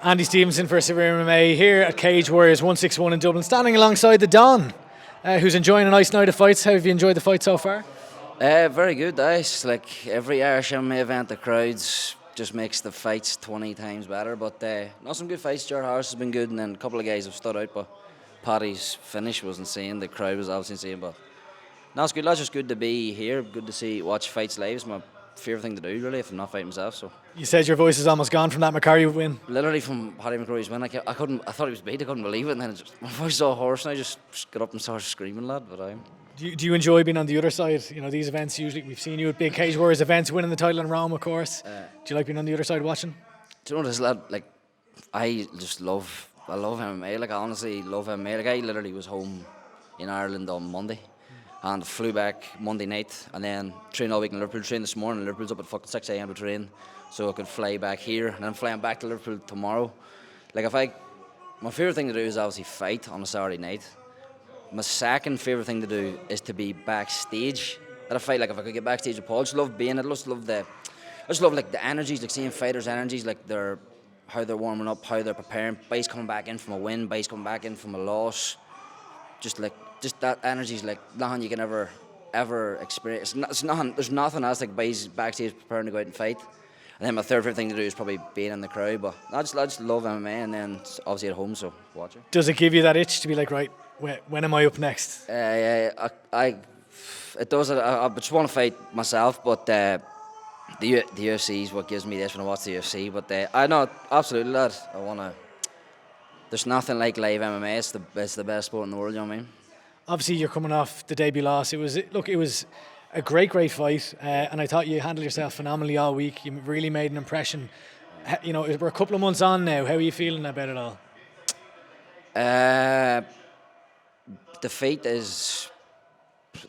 Andy Stevenson for SevereMMA here at Cage Warriors 161 in Dublin, standing alongside the Don, who's enjoying a nice night of fights. How have you enjoyed the fight so far? Very good, guys. Like every Irish MMA event, the crowds just makes the fights 20 times better. But not some good fights. Jared Harris has been good, and then a couple of guys have stood out. But Paddy's finish was insane. The crowd was obviously insane. But no, it's good. That's just good to be here. Good to watch fights live. It's my favourite thing to do, really, if I'm not fighting myself. So. You said your voice is almost gone from that McCarry win. Literally from Paddy McCrory's win, I thought he was beat. I couldn't believe it, and then my voice was all hoarse, and I just got up and started screaming, lad. But Do you enjoy being on the other side? You know, these events usually we've seen you at big Cage Warriors events, winning the title in Rome, of course. Do you like being on the other side watching? Do you know this, lad? Like, I love MMA. Like, I honestly love MMA. Like, I literally was home in Ireland on Monday. And flew back Monday night, and then trained all week in Liverpool. Trained this morning. Liverpool's up at fucking 6 a.m. to train, so I could fly back here. And I'm flying back to Liverpool tomorrow. Like, my favourite thing to do is obviously fight on a Saturday night. My second favourite thing to do is to be backstage at a fight. Like, if I could get backstage with Paul, I just love being. I just love like the energies, like seeing fighters' energies, like how they're warming up, how they're preparing. Boys coming back in from a win, boys coming back in from a loss. Just that energy is like nothing you can ever experience. There's nothing else like boys backstage preparing to go out and fight. And then my third favorite thing to do is probably being in the crowd. But I just love MMA, and then it's obviously at home, so watch it. Does it give you that itch to be like, right, when am I up next? Yeah, it does. I just want to fight myself, but the UFC is what gives me this when I watch the UFC. But I know absolutely, lad. I want to. There's nothing like live MMA. It's the best sport in the world. You know what I mean? Obviously, you're coming off the debut loss. It was a great fight, and I thought you handled yourself phenomenally all week. You really made an impression. You know, we're a couple of months on now. How are you feeling about it all? The fight is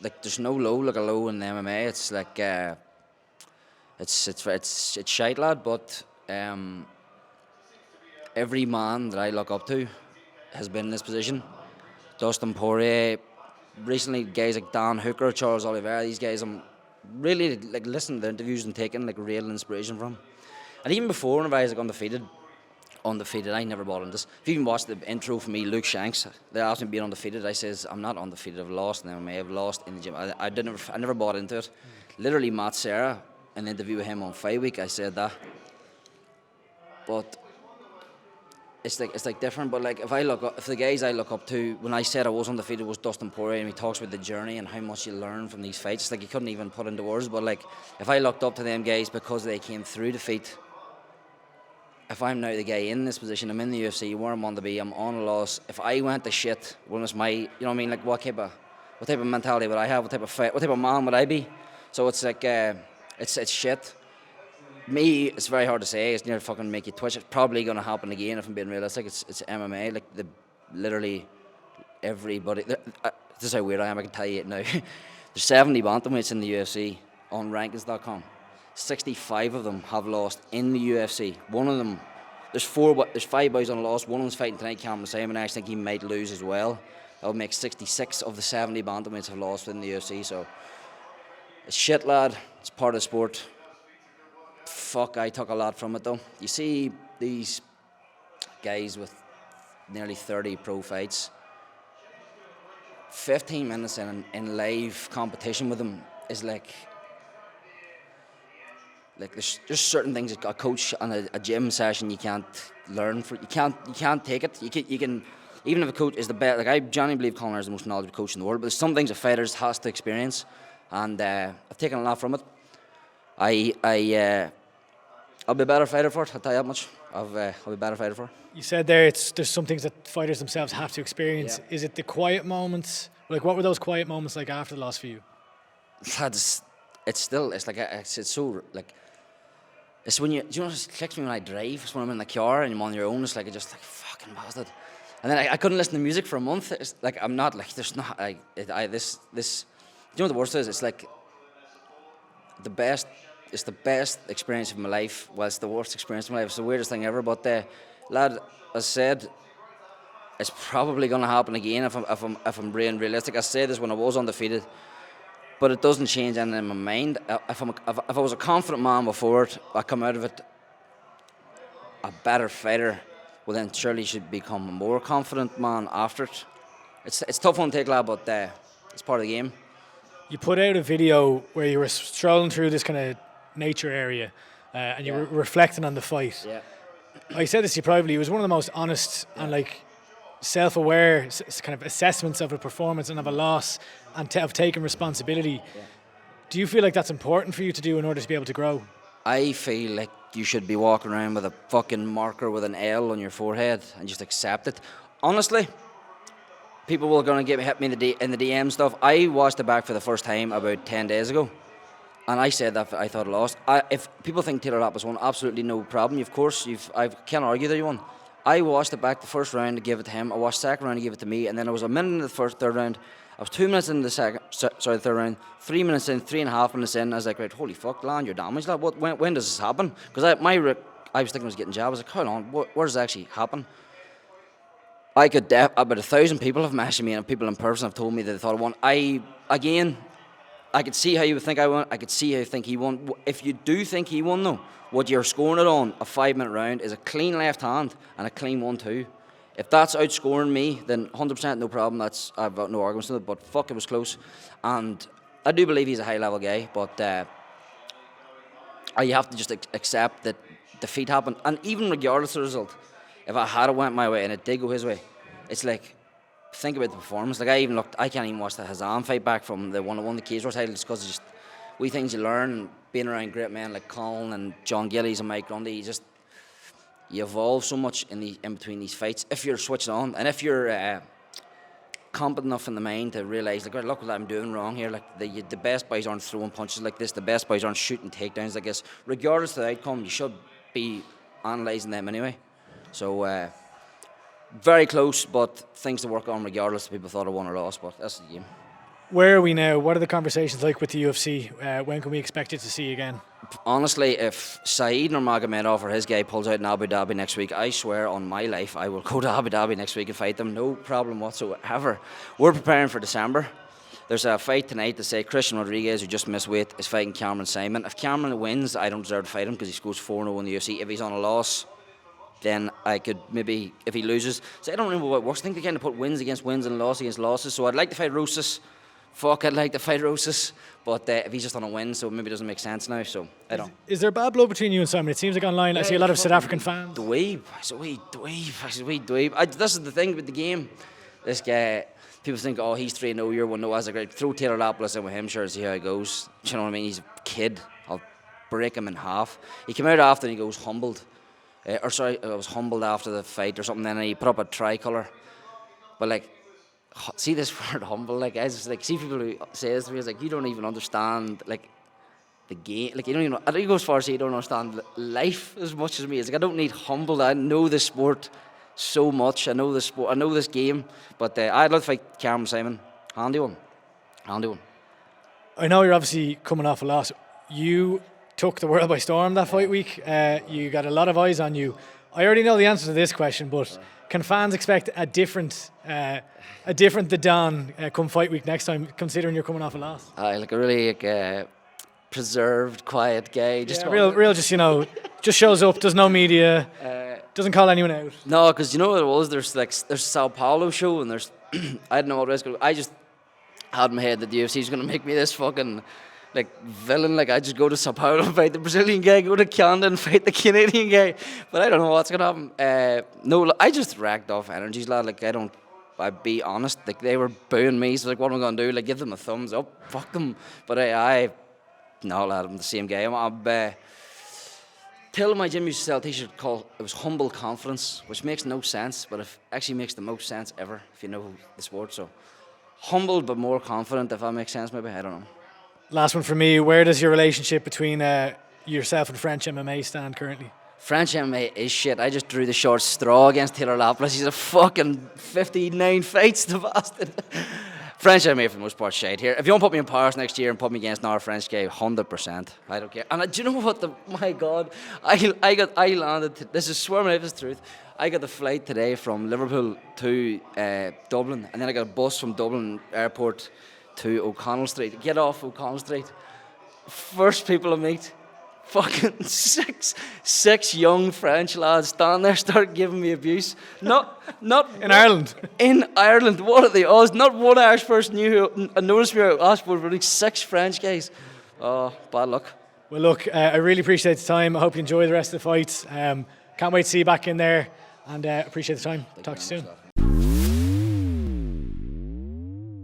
like there's no low like a low in MMA. It's like it's shite, lad. But every man that I look up to has been in this position. Dustin Poirier, recently guys like Dan Hooker, Charles Oliveira, these guys I'm really like listening to their interviews and taking like real inspiration from. And even before, when I was like undefeated, I never bought into this. If you even watched the intro for me, Luke Shanks, they asked me being undefeated. I says I'm not undefeated. I've lost in MMA. I've lost in the gym. I never bought into it. Literally, Matt Serra, an interview with him on Fight Week, I said that. But it's like different. But like if the guys I look up to, when I said I was undefeated, was Dustin Poirier, and he talks about the journey and how much you learn from these fights. It's like you couldn't even put into words. But like if I looked up to them guys because they came through defeat. If I'm now the guy in this position, I'm in the UFC, where I'm on to be, I'm on a loss. If I went to shit, when it's my, you know what I mean? Like what type of mentality would I have? What type of man would I be? So it's like it's shit. Me, it's very hard to say. It's near fucking make you twitch. It's probably going to happen again if I'm being realistic. It's MMA. Like literally everybody. This is how weird I am. I can tell you it now. There's 70 bantamweights in the UFC on rankings.com. 65 of them have lost in the UFC. One of them, there's 5 boys on a loss. One of them's fighting tonight, Caolan, and I think he might lose as well. That would make 66 of the 70 bantamweights have lost in the UFC. So it's shit, lad. It's part of the sport. Fuck, I took a lot from it though. You see these guys with nearly 30 pro fights, 15 minutes in live competition with them is like there's just certain things a coach on a gym session you can't learn for. You can't take it. You can even if a coach is the best. Like I genuinely believe Caolan is the most knowledgeable coach in the world. But there's some things a fighter has to experience, and I've taken a lot from it. I'll be a better fighter for it. I'll tell you that much. I'll be a better fighter for it. You said there's some things that fighters themselves have to experience. Yeah. Is it the quiet moments? Like what were those quiet moments like after the loss for you? It's so like. It's when it just clicks me when I drive. It's when I'm in the car and I'm on your own. It's like I just like fucking bastard. And then I couldn't listen to music for a month. It's like I'm not like there's not like this. Do you know what the worst is? It's like the best. It's the best experience of my life. Well, it's the worst experience of my life. It's the weirdest thing ever. But lad, as I said, it's probably going to happen again if I'm being realistic. I said this when I was undefeated. But it doesn't change anything in my mind. If I was a confident man before it, I come out of it a better fighter well then surely you should become a more confident man after it. It's tough one to take, lad, but it's part of the game. You put out a video where you were strolling through this kind of nature area, and you were reflecting on the fight. Yeah. I said this to you privately. It was one of the most honest and like self-aware kind of assessments of a performance and of a loss, and of taking responsibility. Yeah. Do you feel like that's important for you to do in order to be able to grow? I feel like you should be walking around with a fucking marker with an L on your forehead and just accept it. Honestly, people were going to hit me in the DM stuff. I watched it back for the first time about 10 days ago. And I said that I thought I lost. If people think Taylor Lapis won, absolutely no problem. Of course, I can't argue that you won. I watched it back the first round to give it to him. I watched the second round to give it to me. And then I was a minute in the third round. I was 2 minutes in the third round. 3 minutes in, 3.5 minutes in. I was like, right, holy fuck, land, you're damaged, lad. When does this happen? Because I was thinking I was getting jabbed. I was like, hold on, where does it actually happen? About 1,000 people have messaged me, and people in person have told me that they thought I won. I could see how you would think I won. I could see how you think he won. If you do think he won, though, what you're scoring it on a 5-minute round is a clean left hand and a clean 1-2. If that's outscoring me, then 100% no problem. I've got no arguments with it. But fuck, it was close, and I do believe he's a high-level guy. But you have to just accept that defeat happened, and even regardless of the result, if I had it went my way and it did go his way, it's like, think about the performance. Like I can't even watch the Hazan fight back from the one that won the Cage War title, just because it's just wee things you learn being around great men like Caolan and John Gillies and Mike Grundy. You evolve so much in between these fights if you're switching on, and if you're competent enough in the mind to realise, like, look what I'm doing wrong here. Like the best boys aren't throwing punches like this. The best boys aren't shooting takedowns like this. Regardless of the outcome, you should be analysing them anyway. So very close, but things to work on regardless if people thought I won or lost. But that's the game. Where are we now? What are the conversations like with the UFC? When can we expect you to see you again? Honestly, if Saeed Nurmagomedov or his guy pulls out in Abu Dhabi next week, I swear on my life I will go to Abu Dhabi next week and fight them. No problem whatsoever. We're preparing for December. There's a fight tonight to say Christian Rodriguez, who just missed weight, is fighting Cameron Simon. If Cameron wins, I don't deserve to fight him because he scores 4-0 in the UFC. If he's on a loss, then I could maybe, if he loses. So I don't know what it works. I think they kind of put wins against wins and loss against losses. So I'd like to fight Rosas. I'd like to fight Rosas. But if he's just on a win, so maybe it doesn't make sense now. So I don't. Is there bad blood between you and Simon? It seems like online I see a lot of South African fans. Dweeb. I said, wee dweeb. This is the thing with the game. This guy, people think, oh, he's 3-0, you're 1-0. I was like, throw Taylor Lapis in with him, sure, see how it goes. Do you know what I mean? He's a kid. I'll break him in half. He came out after and he goes humbled. I was humbled after the fight or something. Then he put up a tricolour. But like, see this word humble. Like, I just like see people who say this to me. It's like, you don't even understand like the game. Like, you don't even. I don't go as far as say you don't understand life as much as me. It's like, I don't need humbled. I know the sport so much. I know the sport. I know this game. But I'd love to fight Cameron Simon. Handy one. I know you're obviously coming off a loss. You took the world by storm that fight week. You got a lot of eyes on you. I already know the answer to this question, but can fans expect a different the Don come fight week next time, considering you're coming off a loss? Like a really preserved, quiet guy. Just real, just just shows up, does no media, doesn't call anyone out. No, because you know what it was. There's Sao Paulo show, and there's I didn't know what it was. I just had in my head that the UFC is going to make me this fucking like villain. Like, I just go to Sao Paulo and fight the Brazilian guy, go to Canada and fight the Canadian guy. But I don't know what's gonna happen. No, I just racked off energies, lad. Like, I'd be honest. Like, they were booing me, so like, what am I gonna do? Like, give them a thumbs up? Fuck them. But no, lad, I'm the same guy. I'm till my gym used to sell a t-shirt called, it was Humble Confidence, which makes no sense, but it actually makes the most sense ever if you know the sport. So humbled but more confident, if that makes sense. Maybe, I don't know. Last one for me. Where does your relationship between yourself and French MMA stand currently? French MMA is shit. I just drew the short straw against Taylor Lapis. He's a fucking 59 fights, the bastard. French MMA for the most part shite here. If you want to put me in Paris next year and put me against another French guy, 100%. I don't care. And do you know what? My God, I landed. This is swear my life is the truth. I got the flight today from Liverpool to Dublin, and then I got a bus from Dublin Airport to O'Connell Street. Get off O'Connell Street. First people I meet, fucking six young French lads stand there, start giving me abuse. Not In Ireland. In Ireland, what are the odds? Not one Irish person knew who I noticed me out last, but really 6 French guys. Oh, bad luck. Well, look, I really appreciate the time. I hope you enjoy the rest of the fights. Can't wait to see you back in there, and appreciate the time. Talk to you soon.